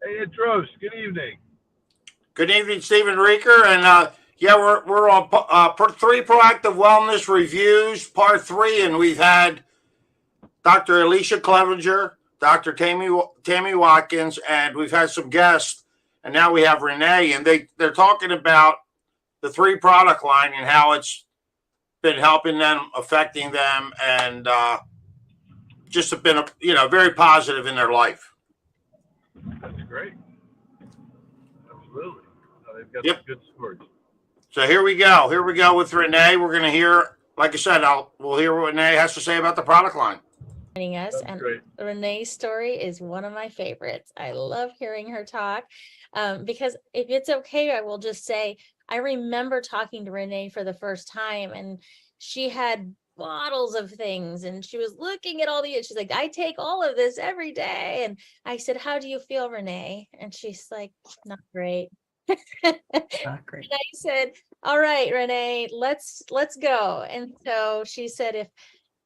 Hey, Andros, good evening. Good evening, Stephen Reeker, and yeah, we're on three proactive wellness reviews, part three, and we've had Dr. Alicia Clevenger, Dr. Tammy Watkins, and we've had some guests, and now we have Renee, and they're talking about the three product line and how it's been helping them, affecting them, and just have been very positive in their life. That's great. Absolutely. They've got some Yep. good stories. So here we go. Here we go with Renee. We're going to hear, like I said, we'll hear what Renee has to say about the product line. Joining us. That's And great. Renee's story is one of my favorites. I love hearing her talk because if it's okay, I will just say I remember talking to Renee for the first time, and she had bottles of things and she was looking at all the, she's like, I take all of this every day. And I said, how do you feel, Renee? And she's like, not great. Not great. And I said, all right, Renee, let's go. And so she said,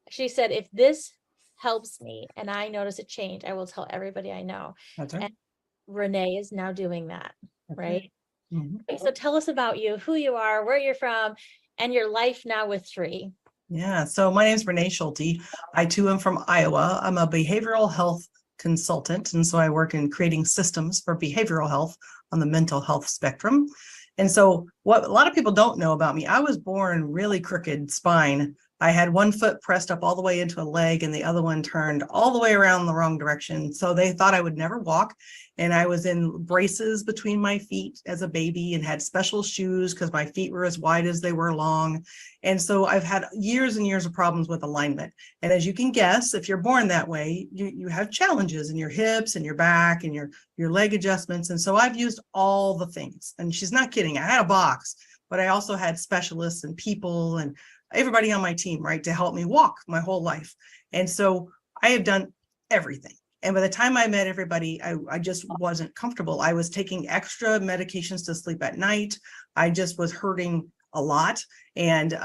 if this helps me and I notice a change, I will tell everybody I know. That's right. And Renee is now doing that, right? Mm-hmm. Okay, so tell us about you, who you are, where you're from, and your life now with three. Yeah. So my name is Renee Schulte. I too am from Iowa. I'm a behavioral health consultant. And so I work in creating systems for behavioral health on the mental health spectrum. And so what a lot of people don't know about me, I was born really crooked spine. I had one foot pressed up all the way into a leg and the other one turned all the way around the wrong direction. So they thought I would never walk. And I was in braces between my feet as a baby and had special shoes because my feet were as wide as they were long. And so I've had years and years of problems with alignment. And as you can guess, if you're born that way, you have challenges in your hips and your back and your leg adjustments. And so I've used all the things. And she's not kidding. I had a box, but I also had specialists and people and everybody on my team, right, to help me walk my whole life. And so I have done everything. And by the time I met everybody, I just wasn't comfortable. I was taking extra medications to sleep at night. I just was hurting a lot and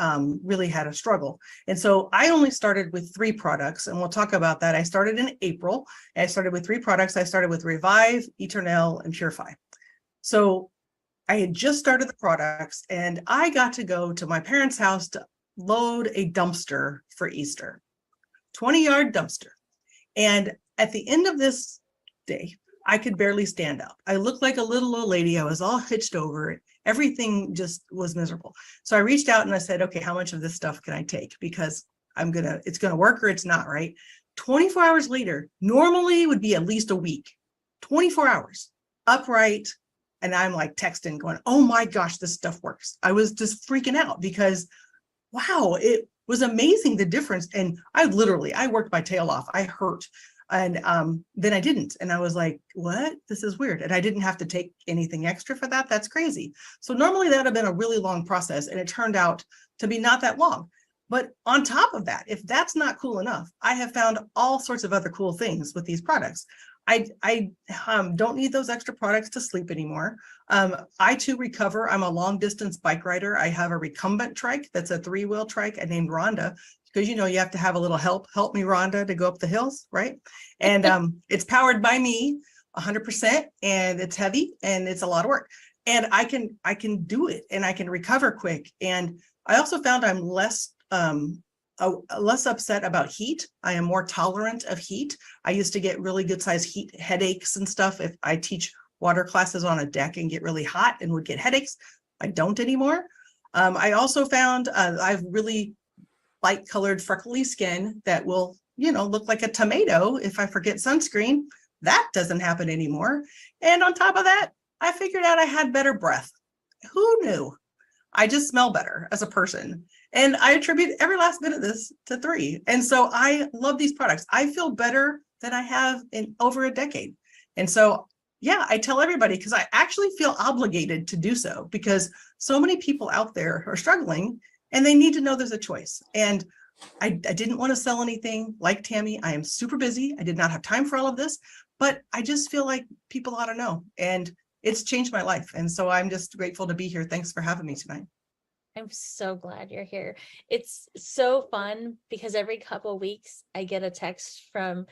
really had a struggle. And so I only started with three products, and we'll talk about that. I started in April. I started with three products. I started with Revive, Eternel, and Purify. So I had just started the products, and I got to go to my parents' house to load a dumpster for Easter, 20-yard dumpster. And at the end of this day, I could barely stand up. I looked like a little old lady. I was all hitched over. Everything just was miserable. So I reached out and I said, okay, how much of this stuff can I take? Because it's going to work or it's not, right? 24 hours later, normally would be at least a week, 24 hours upright. And I'm like texting going, oh my gosh, this stuff works. I was just freaking out because wow, it was amazing the difference. And I worked my tail off. I hurt. And then I didn't. And I was like, what? This is weird. And I didn't have to take anything extra for that. That's crazy. So normally that would have been a really long process. And it turned out to be not that long. But on top of that, if that's not cool enough, I have found all sorts of other cool things with these products. I don't need those extra products to sleep anymore. I too recover. I'm a long distance bike rider. I have a recumbent trike that's a 3-wheel trike. I named Rhonda because you have to have a little help me Rhonda to go up the hills, right? And it's powered by me 100%, and it's heavy and it's a lot of work. And I can do it and I can recover quick. And I also found I'm less upset about heat. I am more tolerant of heat. I used to get really good size heat headaches and stuff. If I teach water classes on a deck and get really hot and would get headaches, I don't anymore. I also found I've really light colored freckly skin that will, look like a tomato if I forget sunscreen. That doesn't happen anymore. And on top of that, I figured out I had better breath. Who knew? I just smell better as a person. And I attribute every last bit of this to three. And so I love these products. I feel better than I have in over a decade. And so, yeah, I tell everybody because I actually feel obligated to do so because so many people out there are struggling and they need to know there's a choice. And I didn't want to sell anything like Tammy. I am super busy. I did not have time for all of this, but I just feel like people ought to know. And it's changed my life. And so I'm just grateful to be here. Thanks for having me tonight. I'm so glad you're here. It's so fun because every couple of weeks I get a text from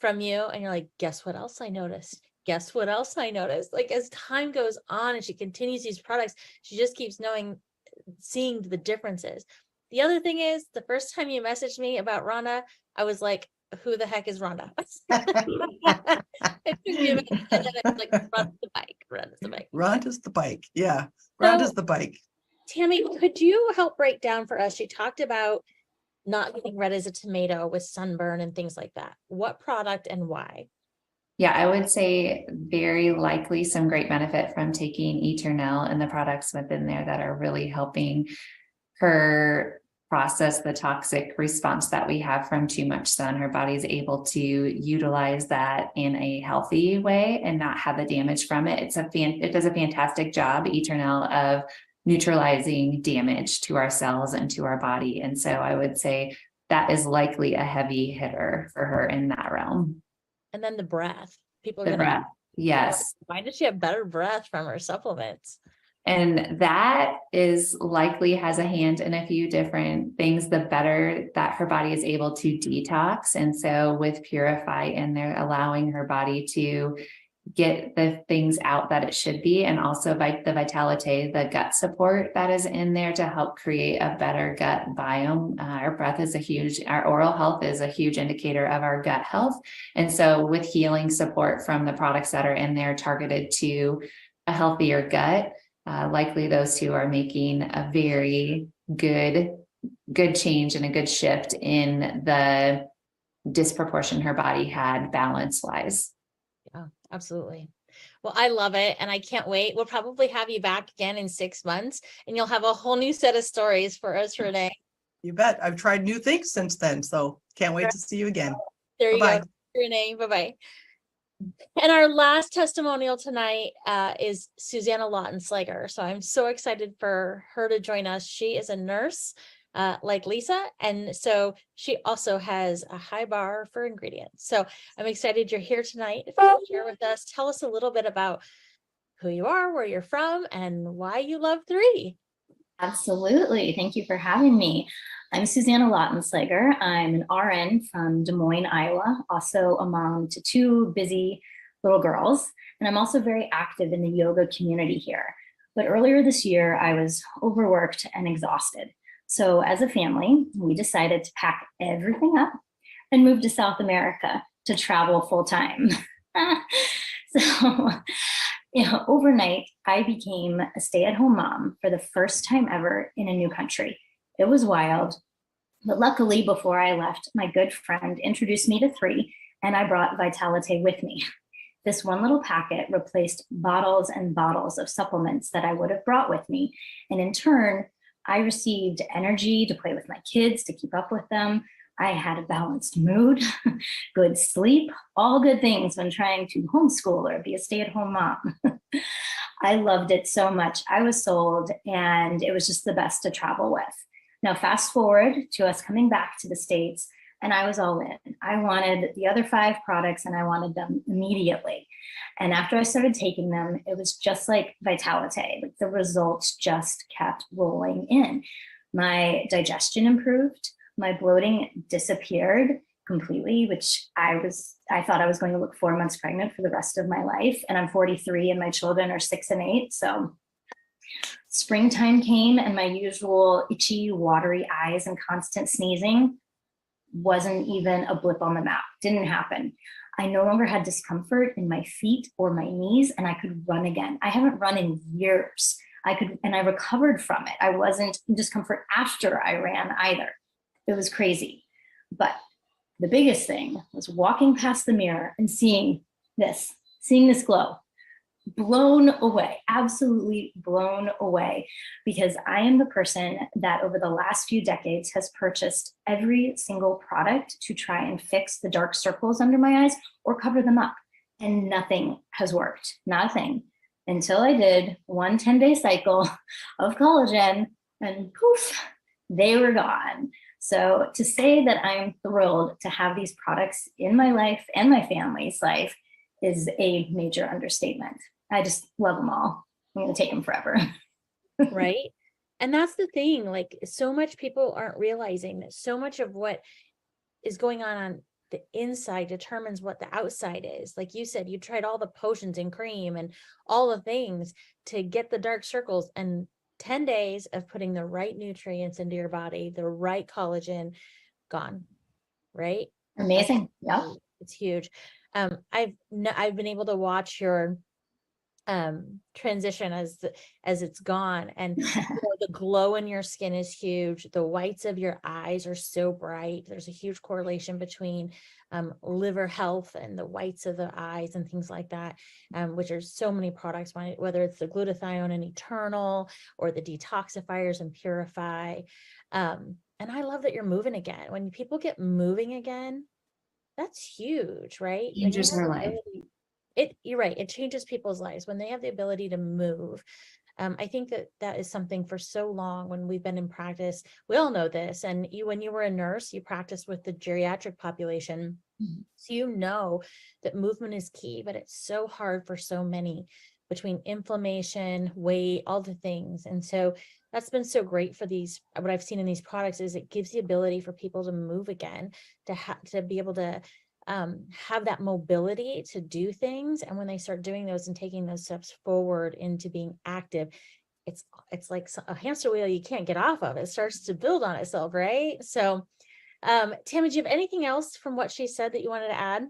you and you're like, guess what else I noticed? guess what else I noticed? Like as time goes on and she continues these products, she just keeps seeing the differences. The other thing is, the first time you messaged me about Rhonda, I was like, who the heck is Rhonda? It took me a minute, and then it's like, Rhonda's the bike, Rhonda's the bike. Rhonda's the bike. Yeah. So- Rhonda's the bike. Tammy, could you help break down for us? She talked about not getting red as a tomato with sunburn and things like that. What product and why? Yeah, I would say very likely some great benefit from taking Eternel and the products within there that are really helping her process the toxic response that we have from too much sun. Her body's able to utilize that in a healthy way and not have the damage from it. It does a fantastic job, Eternel, of neutralizing damage to our cells and to our body. And so I would say that is likely a heavy hitter for her in that realm. And then the breath. People are The gonna breath. Yes. why does she have better breath from her supplements? And that is likely has a hand in a few different things, the better that her body is able to detox. And so with Purify in there, allowing her body to get the things out that it should be. And also by the Vitalite, the gut support that is in there to help create a better gut biome. Our oral health is a huge indicator of our gut health. And so with healing support from the products that are in there targeted to a healthier gut, likely those two are making a very good change and a good shift in the disproportion her body had balance wise. Yeah, absolutely. Well, I love it. And I can't wait. We'll probably have you back again in 6 months and you'll have a whole new set of stories for us, Renee. You bet. I've tried new things since then. So can't wait to see you again. There you Bye-bye. go, Renee. Bye-bye. And our last testimonial tonight is Susanna Lawton-Slager. So I'm so excited for her to join us. She is a nurse like Lisa. And so she also has a high bar for ingredients. So I'm excited you're here tonight. If you're here with us, tell us a little bit about who you are, where you're from, and why you love 3. Absolutely. Thank you for having me. I'm Susanna Lawton-Slager. I'm an RN from Des Moines, Iowa, also a mom to 2 busy little girls. And I'm also very active in the yoga community here. But earlier this year, I was overworked and exhausted. So as a family, we decided to pack everything up and move to South America to travel full time. So, overnight, I became a stay-at-home mom for the first time ever in a new country. It was wild, but luckily before I left, my good friend introduced me to 3 and I brought Vitalite with me. This one little packet replaced bottles and bottles of supplements that I would have brought with me. And in turn, I received energy to play with my kids, to keep up with them. I had a balanced mood, good sleep, all good things when trying to homeschool or be a stay-at-home mom. I loved it so much. I was sold, and it was just the best to travel with. Now, fast forward to us coming back to the States, and I was all in. I wanted the other 5 products, and I wanted them immediately. And after I started taking them, it was just like Vitalite. Like the results just kept rolling in. My digestion improved. My bloating disappeared completely, which I thought I was going to look 4 months pregnant for the rest of my life. And I'm 43 and my children are 6 and 8. So springtime came and my usual itchy, watery eyes and constant sneezing wasn't even a blip on the map. Didn't happen. I no longer had discomfort in my feet or my knees, and I could run again. I haven't run in years. I recovered from it. I wasn't in discomfort after I ran either. It was crazy. But the biggest thing was walking past the mirror and seeing this glow. Blown away, absolutely blown away, because I am the person that over the last few decades has purchased every single product to try and fix the dark circles under my eyes or cover them up. And nothing has worked, nothing, until I did one 10-day cycle of collagen and poof, they were gone. So to say that I'm thrilled to have these products in my life and my family's life is a major understatement. I just love them all. I'm going to take them forever. Right. And that's the thing, like so much people aren't realizing that so much of what is going on the inside determines what the outside is. Like you said, you tried all the potions and cream and all the things to get the dark circles, and 10 days of putting the right nutrients into your body, the right collagen, gone, right? Amazing. Yeah. It's huge. I've been able to watch your transition as it's gone, and the glow in your skin is huge. The whites of your eyes are so bright. There's a huge correlation between liver health and the whites of the eyes and things like that, which are so many products, whether it's the glutathione and Eternal or the detoxifiers and Purify. And I love that you're moving again. When people get moving again, that's huge, right? Changes their life. You're right. It changes people's lives when they have the ability to move. I think that is something for so long when we've been in practice. We all know this. And when you were a nurse, you practiced with the geriatric population. Mhm. So you know that movement is key, but it's so hard for so many between inflammation, weight, all the things. And so that's been so great for these. What I've seen in these products is it gives the ability for people to move again, to be able to have that mobility to do things. And when they start doing those and taking those steps forward into being active, it's like a hamster wheel you can't get off of. It starts to build on itself, right? So Tammy, do you have anything else from what she said that you wanted to add?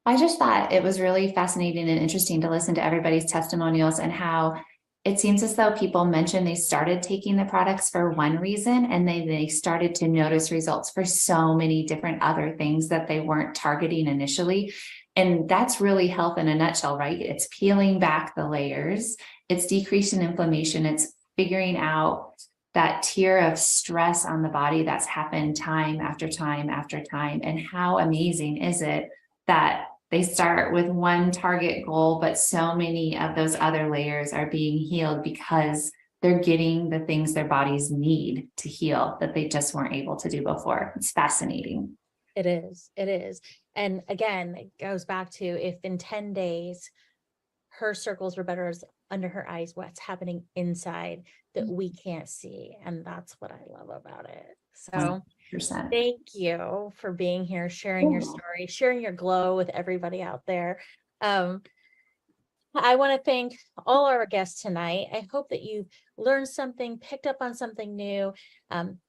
I just thought it was really fascinating and interesting to listen to everybody's testimonials and how it seems as though people mentioned they started taking the products for one reason, and they started to notice results for so many different other things that they weren't targeting initially. And that's really health in a nutshell, right? It's peeling back the layers, it's decreasing inflammation, it's figuring out that tier of stress on the body that's happened time after time after time. And how amazing is it that they start with one target goal, but so many of those other layers are being healed because they're getting the things their bodies need to heal that they just weren't able to do before. It's fascinating. It is. It is. And again, it goes back to, if in 10 days, her circles were better as under her eyes, what's happening inside that we can't see. And that's what I love about it. So 100%. thank you for being here, sharing your story, sharing your glow with everybody out there. I want to thank all our guests tonight. I hope that you learned something, picked up on something new,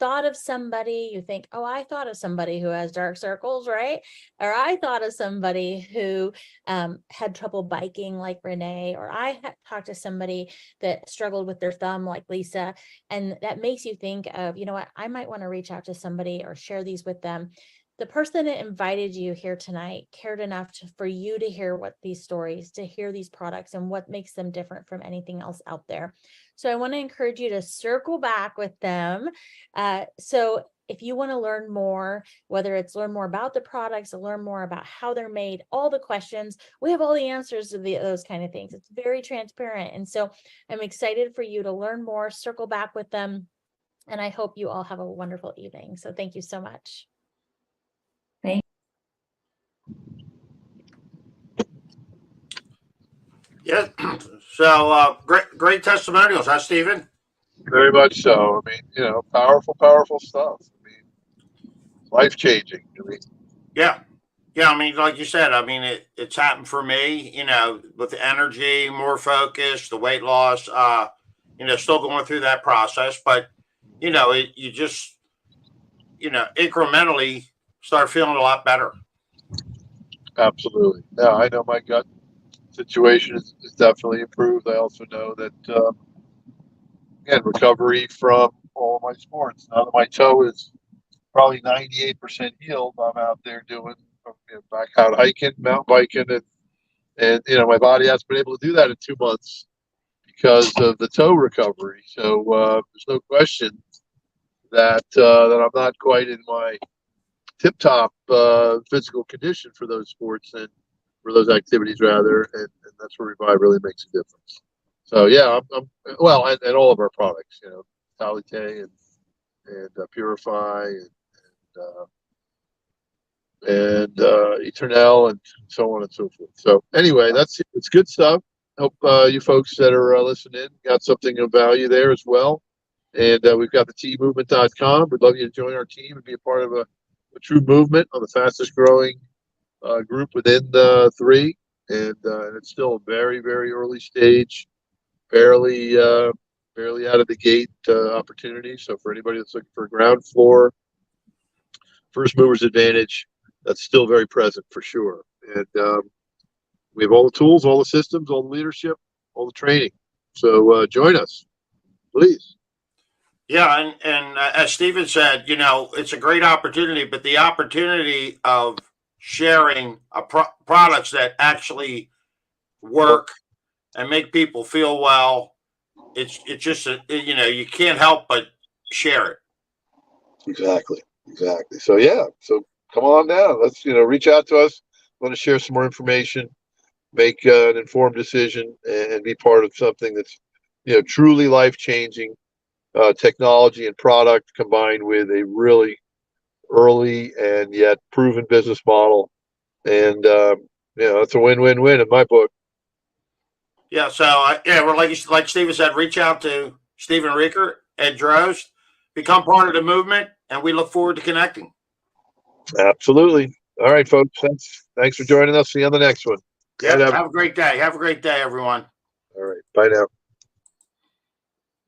thought of somebody. You think, oh, I thought of somebody who has dark circles, right? Or I thought of somebody who had trouble biking like Renee, or I had talked to somebody that struggled with their thumb like Lisa. And that makes you think of, you know what, I might want to reach out to somebody or share these with them. The person that invited you here tonight cared enough for you to hear what these stories, to hear these products and what makes them different from anything else out there. So I want to encourage you to circle back with them. So if you want to learn more, whether it's learn more about the products or learn more about how they're made, all the questions, we have all the answers to those kind of things. It's very transparent. And so I'm excited for you to learn more, circle back with them. And I hope you all have a wonderful evening. So thank you so much. Yeah. So great testimonials, huh, Stephen? Very much so. I mean, powerful stuff. I mean, life changing. I mean, Yeah. I mean, like you said, I mean, it's happened for me, with the energy, more focus, the weight loss, still going through that process, but, you just, incrementally start feeling a lot better. absolutely. Yeah, I know my gut situation is definitely improved. I also know that, again, recovery from all of my sports. Now that my toe is probably 98% healed, I'm out there doing, back out hiking, mountain biking, and my body hasn't been able to do that in 2 months because of the toe recovery. So there's no question that I'm not quite in my tip-top physical condition for those sports and for those activities rather, and that's where Revive really makes a difference. So yeah, I'm well, and all of our products, Talite and Purify and Eternal and so on and so forth. So anyway, it's good stuff. Hope you folks that are listening got something of value there as well. And we've got the teammovement.com. We'd love you to join our team and be a part of a a true movement on the fastest growing group within the three, and it's still a very, very early stage, barely out of the gate opportunity. So for anybody that's looking for a ground floor first movers advantage, that's still very present for sure. And we have all the tools, all the systems, all the leadership, all the training. So join us, please. Yeah, and as Stephen said, you know, it's a great opportunity, but the opportunity of sharing products that actually work and make people feel well, it's just you know, you can't help but share it. Exactly. So yeah, so come on down. Let's reach out to us. Want to share some more information, make an informed decision, and be part of something that's truly life changing. Technology and product combined with a really early and yet proven business model, and it's a win-win-win in my book. Yeah, so yeah, we're like Stephen said, reach out to Stephen Rieker, Ed Drost, become part of the movement, and we look forward to connecting. Absolutely. All right, folks. Thanks for joining us. See you on the next one. Yeah, have a great day. Have a great day, everyone. All right. Bye now.